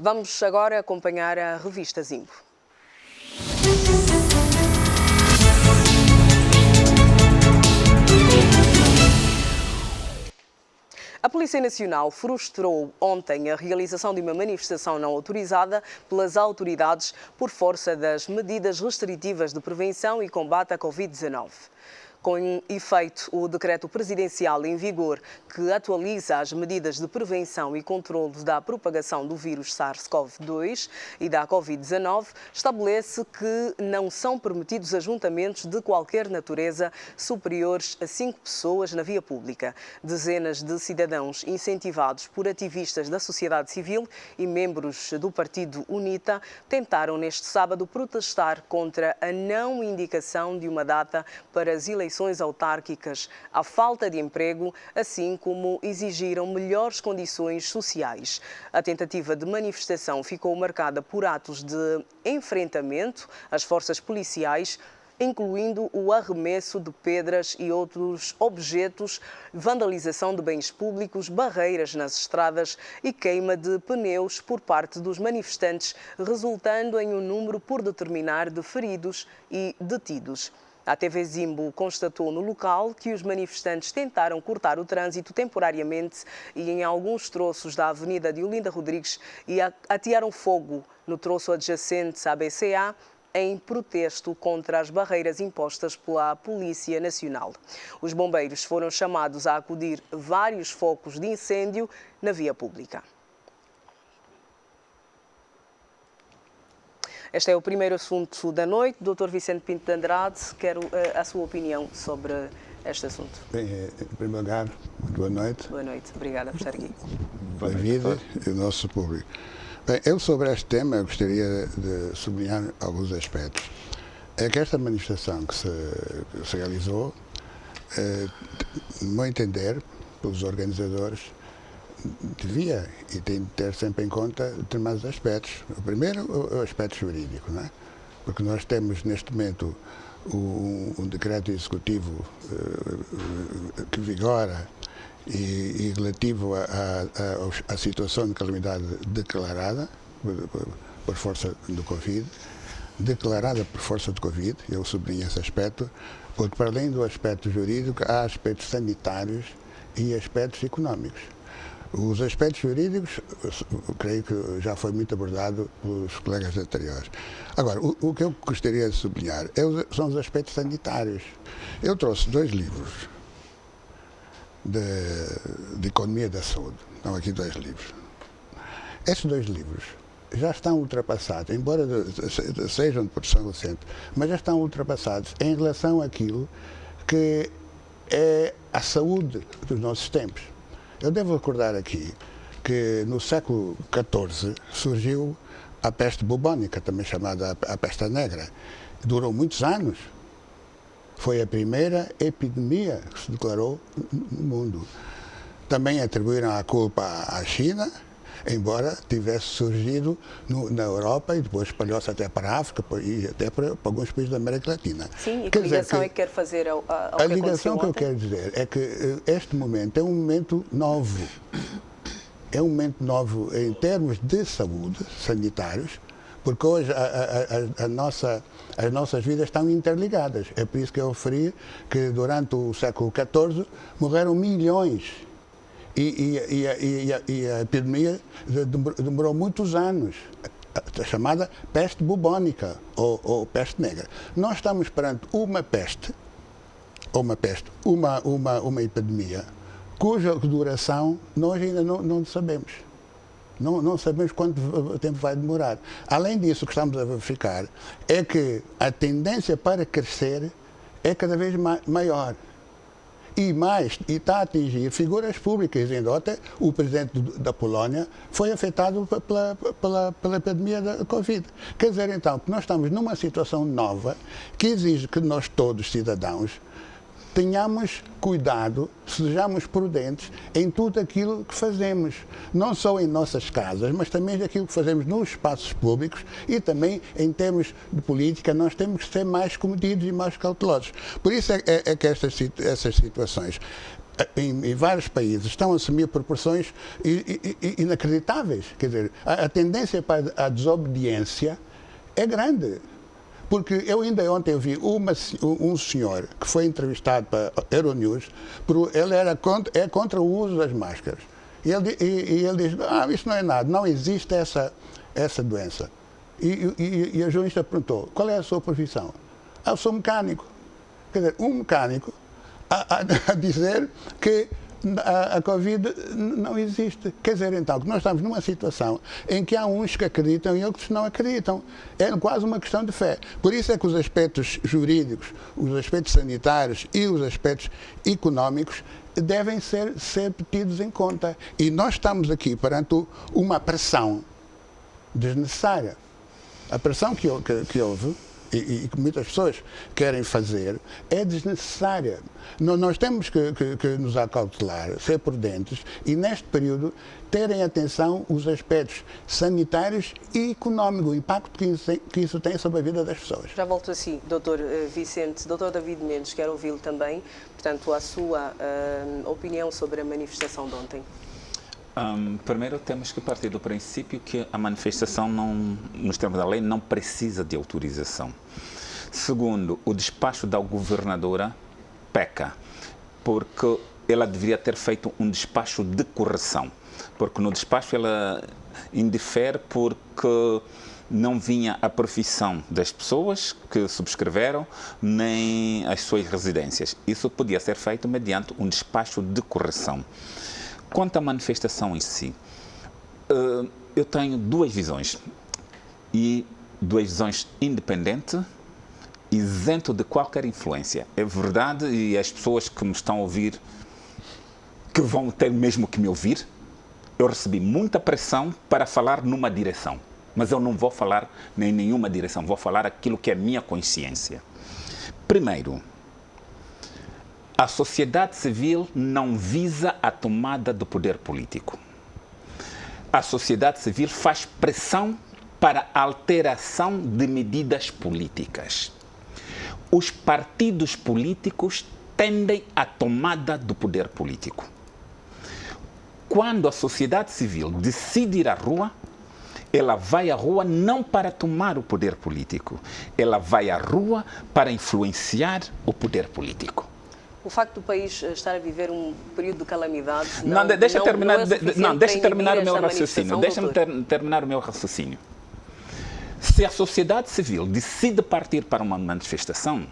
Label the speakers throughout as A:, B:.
A: Vamos agora acompanhar a revista Zimbo. A Polícia Nacional frustrou ontem a realização de uma manifestação não autorizada pelas autoridades por força das medidas restritivas de prevenção e combate à Covid-19. Com efeito, o decreto presidencial em vigor que atualiza as medidas de prevenção e controle da propagação do vírus SARS-CoV-2 e da Covid-19 estabelece que não são permitidos ajuntamentos de qualquer natureza superiores a 5 pessoas na via pública. Dezenas de cidadãos incentivados por ativistas da sociedade civil e membros do partido UNITA tentaram neste sábado protestar contra a não indicação de uma data para as eleições autárquicas, a falta de emprego, assim como exigiram melhores condições sociais. A tentativa de manifestação ficou marcada por atos de enfrentamento às forças policiais, incluindo o arremesso de pedras e outros objetos, vandalização de bens públicos, barreiras nas estradas e queima de pneus por parte dos manifestantes, resultando em um número por determinar de feridos e detidos. A TV Zimbo constatou no local que os manifestantes tentaram cortar o trânsito temporariamente e em alguns troços da Avenida de Olinda Rodrigues e atearam fogo no troço adjacente à BCA em protesto contra as barreiras impostas pela Polícia Nacional. Os bombeiros foram chamados a acudir vários focos de incêndio na via pública. Este é o primeiro assunto da noite. Dr. Vicente Pinto de Andrade, quero a sua opinião sobre este assunto.
B: Bem, em primeiro lugar, boa noite.
A: Boa noite, obrigada por estar aqui.
B: Boa vida e o nosso público. Bem, eu sobre este tema gostaria de sublinhar alguns aspectos. É que esta manifestação que se realizou, no meu entender, pelos organizadores, devia e tem de ter sempre em conta determinados aspectos. O primeiro, o aspecto jurídico, não é? Porque nós temos neste momento um decreto executivo que vigora e relativo à situação de calamidade declarada por força do Covid, declarada por força do Covid, eu sublinho esse aspecto, porque para além do aspecto jurídico há aspectos sanitários e aspectos económicos. Os aspectos jurídicos, creio que já foi muito abordado pelos colegas anteriores. Agora, o que eu gostaria de sublinhar são os aspectos sanitários. Eu trouxe 2 livros de economia da saúde. Estão aqui 2 livros. Estes 2 livros já estão ultrapassados, embora sejam de produção recente, mas já estão ultrapassados em relação àquilo que é a saúde dos nossos tempos. Eu devo recordar aqui que no século XIV surgiu a peste bubónica, também chamada a peste negra. Durou muitos anos. Foi a primeira epidemia que se declarou no mundo. Também atribuíram a culpa à China, embora tivesse surgido na Europa e depois espalhou-se até para a África e até para alguns países da América Latina.
A: Sim, e que ligação é que quer fazer ao que aconteceu ontem?
B: A ligação que eu quero dizer é que este momento é um momento novo. É um momento novo em termos de saúde, sanitários, porque hoje as nossas vidas estão interligadas. É por isso que eu referi que durante o século XIV morreram milhões. E a epidemia demorou muitos anos, a chamada peste bubónica ou peste negra. Nós estamos perante uma epidemia, cuja duração nós ainda não sabemos. Não sabemos quanto tempo vai demorar. Além disso, o que estamos a verificar é que a tendência para crescer é cada vez maior. E está a atingir figuras públicas, ainda até o presidente da Polónia foi afetado pela epidemia da Covid. Quer dizer, então, que nós estamos numa situação nova que exige que nós todos, cidadãos, tenhamos cuidado, sejamos prudentes em tudo aquilo que fazemos, não só em nossas casas, mas também aquilo que fazemos nos espaços públicos e também em termos de política, nós temos que ser mais comedidos e mais cautelosos. Por isso é que essas situações em vários países estão a assumir proporções inacreditáveis. Quer dizer, a tendência para a desobediência é grande. Porque eu ainda ontem vi um senhor que foi entrevistado para Euronews, ele é contra o uso das máscaras. E ele diz, isso não é nada, não existe essa doença. E a jornalista perguntou, qual é a sua profissão? Eu sou mecânico. Quer dizer, um mecânico a dizer que a Covid não existe. Quer dizer, então, que nós estamos numa situação em que há uns que acreditam e outros que não acreditam. É quase uma questão de fé. Por isso é que os aspectos jurídicos, os aspectos sanitários e os aspectos económicos devem ser tidos em conta. E nós estamos aqui perante uma pressão desnecessária. A pressão que houve e que muitas pessoas querem fazer, é desnecessária. Nós temos que nos acautelar, ser prudentes e, neste período, terem atenção os aspectos sanitários e económicos, o impacto que isso tem sobre a vida das pessoas.
A: Já volto assim, Dr. Vicente. Dr. David Mendes, quero ouvi-lo também, portanto, a sua opinião sobre a manifestação de ontem.
C: Primeiro, temos que partir do princípio que a manifestação, nos termos da lei, não precisa de autorização. Segundo, o despacho da governadora peca, porque ela deveria ter feito um despacho de correção, porque no despacho ela indifere porque não vinha a profissão das pessoas que subscreveram, nem as suas residências. Isso podia ser feito mediante um despacho de correção. Quanto à manifestação em si, eu tenho duas visões, e duas visões independentes, isento de qualquer influência. É verdade, e as pessoas que me estão a ouvir, que vão ter mesmo que me ouvir, eu recebi muita pressão para falar numa direção, mas eu não vou falar em nenhuma direção, vou falar aquilo que é minha consciência. Primeiro, a sociedade civil não visa a tomada do poder político. A sociedade civil faz pressão para a alteração de medidas políticas. Os partidos políticos tendem à tomada do poder político. Quando a sociedade civil decide ir à rua, ela vai à rua não para tomar o poder político, ela vai à rua para influenciar o poder político.
A: O facto do país estar a viver um período de calamidade
C: deixa terminar o meu
A: raciocínio.
C: Deixa-me terminar o meu raciocínio. Se a sociedade civil decide partir para uma manifestação,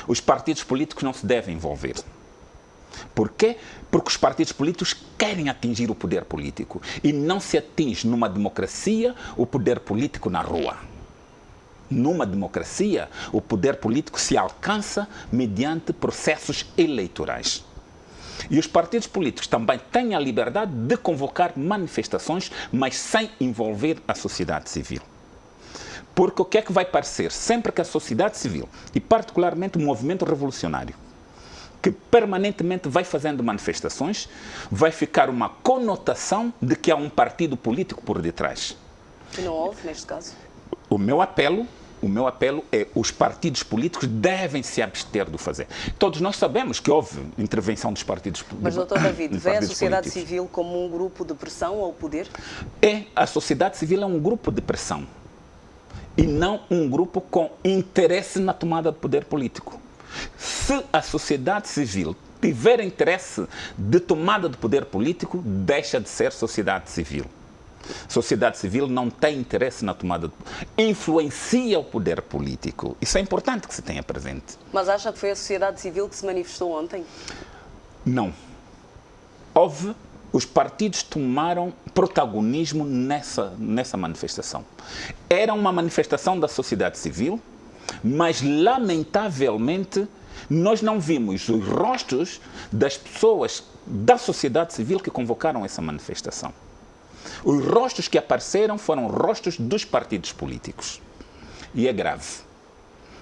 C: os partidos políticos não se devem envolver. Por quê? Porque os partidos políticos querem atingir o poder político e não se atinge numa democracia o poder político na rua. Numa democracia, o poder político se alcança mediante processos eleitorais. E os partidos políticos também têm a liberdade de convocar manifestações, mas sem envolver a sociedade civil. Porque o que é que vai parecer? Sempre que a sociedade civil, e particularmente o movimento revolucionário, que permanentemente vai fazendo manifestações, vai ficar uma conotação de que há um partido político por detrás.
A: E não houve, neste caso?
C: O meu apelo é os partidos políticos devem se abster de o fazer. Todos nós sabemos que houve intervenção dos partidos políticos.
A: Mas, Dr. David, vê a sociedade civil como um grupo de pressão ao poder?
C: A sociedade civil é um grupo de pressão e não um grupo com interesse na tomada do poder político. Se a sociedade civil tiver interesse de tomada do poder político, deixa de ser sociedade civil. Sociedade civil não tem interesse na tomada, influencia o poder político. Isso é importante que se tenha presente.
A: Mas acha que foi a sociedade civil que se manifestou ontem?
C: Não. Os partidos tomaram protagonismo nessa manifestação. Era uma manifestação da sociedade civil, mas lamentavelmente nós não vimos os rostos das pessoas da sociedade civil que convocaram essa manifestação. Os rostos que apareceram foram rostos dos partidos políticos. E é grave,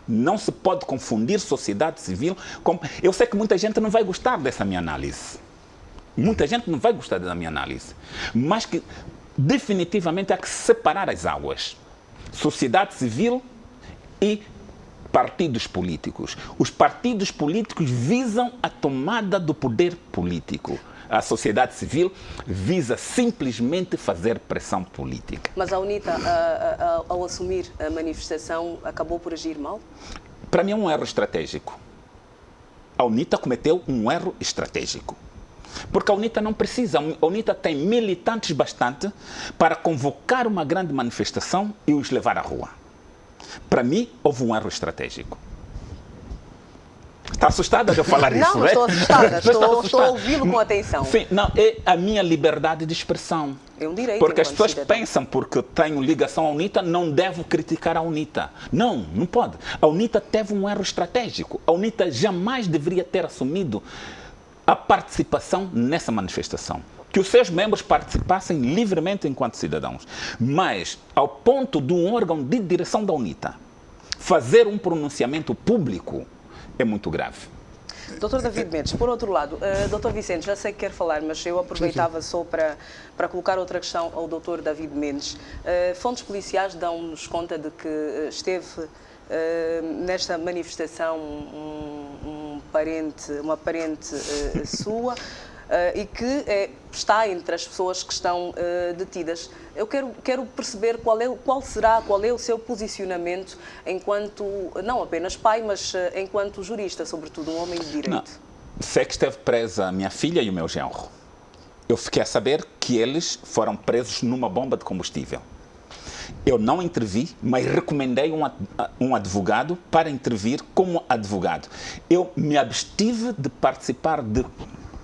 C: Não se pode confundir sociedade civil com... Eu sei que muita gente não vai gostar dessa minha análise. Muita gente não vai gostar da minha análise. Mas que definitivamente há que separar as águas. Sociedade civil e partidos políticos. Os partidos políticos visam a tomada do poder político. A sociedade civil visa simplesmente fazer pressão política.
A: Mas a UNITA, ao assumir a manifestação, acabou por agir mal?
C: Para mim é um erro estratégico. A UNITA cometeu um erro estratégico. Porque a UNITA não precisa, a UNITA tem militantes bastante para convocar uma grande manifestação e os levar à rua. Para mim, houve um erro estratégico. Está assustada de eu falar isso,
A: não? Não, estou assustada. Estou a ouvi-lo com atenção.
C: Sim, não, é a minha liberdade de expressão.
A: É um direito.
C: Porque as pessoas
A: cidadão
C: pensam, porque tenho ligação à UNITA, não devo criticar a UNITA. Não, não pode. A UNITA teve um erro estratégico. A UNITA jamais deveria ter assumido a participação nessa manifestação. Que os seus membros participassem livremente enquanto cidadãos. Mas, ao ponto de um órgão de direção da UNITA fazer um pronunciamento público, é muito grave.
A: Dr. David Mendes, por outro lado, Dr. Vicente, já sei que quer falar, mas eu aproveitava só para colocar outra questão ao Dr. David Mendes. Fontes policiais dão-nos conta de que esteve nesta manifestação uma parente sua e que está entre as pessoas que estão detidas. Eu quero perceber qual é o seu posicionamento enquanto, não apenas pai, mas enquanto jurista, sobretudo um homem de direito.
C: Não. Sei que esteve presa a minha filha e o meu genro. Eu fiquei a saber que eles foram presos numa bomba de combustível. Eu não intervi, mas recomendei um advogado para intervir como advogado. Eu me abstive de participar de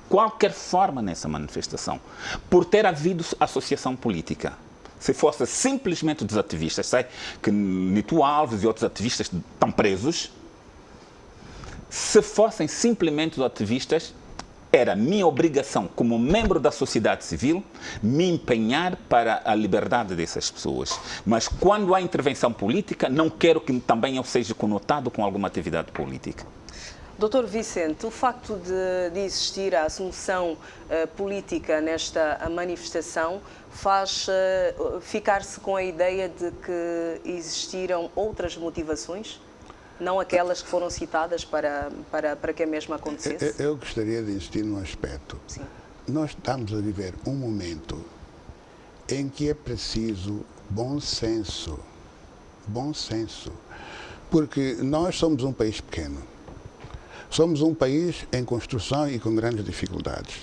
C: qualquer forma nessa manifestação, por ter havido associação política. Se fosse simplesmente dos ativistas, sei que Nito Alves e outros ativistas estão presos, se fossem simplesmente os ativistas, era minha obrigação, como membro da sociedade civil, me empenhar para a liberdade dessas pessoas. Mas quando há intervenção política, não quero que também eu seja conotado com alguma atividade política.
A: Dr. Vicente, o facto de existir a assunção política nesta manifestação faz ficar-se com a ideia de que existiram outras motivações? Não aquelas que foram citadas para que a mesma acontecesse?
B: Eu gostaria de insistir num aspecto.
A: Sim.
B: Nós estamos a viver um momento em que é preciso bom senso. Bom senso. Porque nós somos um país pequeno. Somos um país em construção e com grandes dificuldades.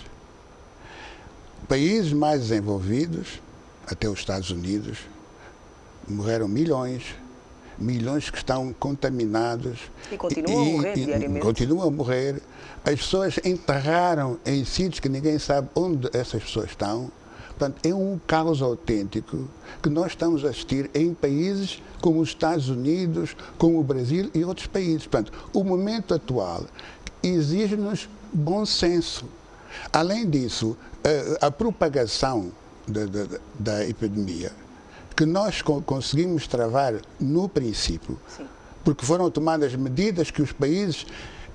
B: Países mais desenvolvidos, até os Estados Unidos, morreram milhões que estão contaminados.
A: E continuam a morrer diariamente.
B: Continuam a morrer. As pessoas enterraram em sítios que ninguém sabe onde essas pessoas estão. Portanto, é um caos autêntico que nós estamos a assistir em países como os Estados Unidos, como o Brasil e outros países. Portanto, o momento atual exige-nos bom senso. Além disso, a propagação da epidemia, que nós conseguimos travar no princípio, sim, porque foram tomadas medidas que os países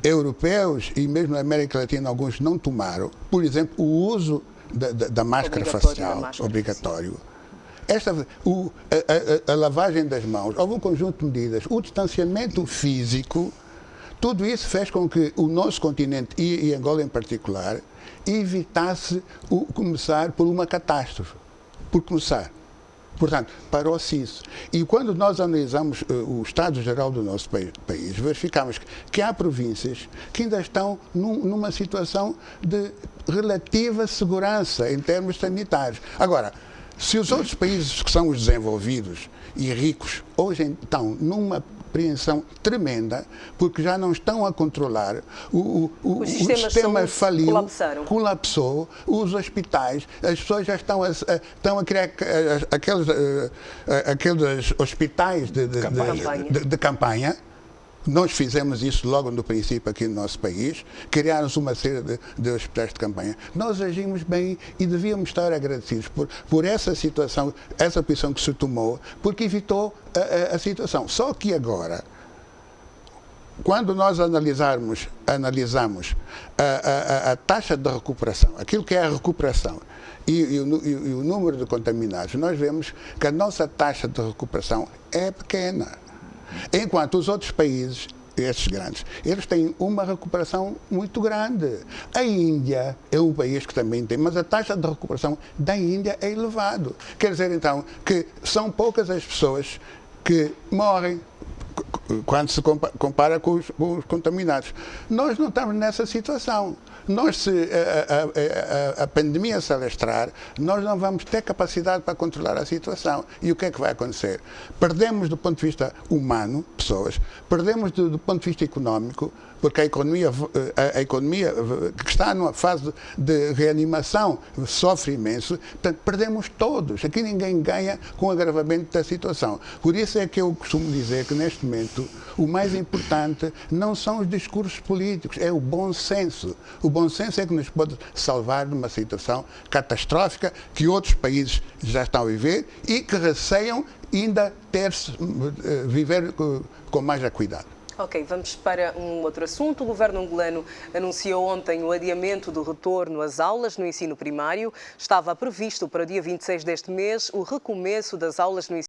B: europeus e mesmo na América Latina alguns não tomaram. Por exemplo, o uso da máscara facial, obrigatório. A lavagem das mãos, houve um conjunto de medidas, o distanciamento físico, tudo isso fez com que o nosso continente, e Angola em particular, evitasse começar por uma catástrofe. Por começar. Portanto, parou-se isso. E quando nós analisamos o estado geral do nosso país, verificamos que há províncias que ainda estão numa situação de relativa segurança em termos sanitários. Agora, se os outros países que são os desenvolvidos e ricos hoje estão numa apreensão tremenda, porque já não estão a controlar, o sistema faliu, colapsou, os hospitais, as pessoas já estão a criar aqueles hospitais de campanha. Nós fizemos isso logo no princípio aqui no nosso país, criaram-se uma série de hospitais de campanha. Nós agimos bem e devíamos estar agradecidos por essa situação, essa posição que se tomou, porque evitou a situação. Só que agora quando nós analisamos a taxa de recuperação, aquilo que é a recuperação e o número de contaminados, nós vemos que a nossa taxa de recuperação é pequena. Enquanto os outros países, estes grandes, eles têm uma recuperação muito grande. A Índia é um país que também tem, mas a taxa de recuperação da Índia é elevada. Quer dizer, então, que são poucas as pessoas que morrem quando se compara com os contaminados. Nós não estamos nessa situação. Nós, se a pandemia se alastrar, nós não vamos ter capacidade para controlar a situação. E o que é que vai acontecer? Perdemos do ponto de vista humano, pessoas, perdemos do ponto de vista económico, porque a economia que está numa fase de reanimação sofre imenso, portanto, perdemos todos. Aqui ninguém ganha com o agravamento da situação. Por isso é que eu costumo dizer que, neste momento, o mais importante não são os discursos políticos, é o bom senso. O bom senso é que nos pode salvar de uma situação catastrófica que outros países já estão a viver e que receiam ainda viver com mais cuidado.
A: Ok, vamos para um outro assunto. O governo angolano anunciou ontem o adiamento do retorno às aulas no ensino primário. Estava previsto para o dia 26 deste mês o recomeço das aulas no ensino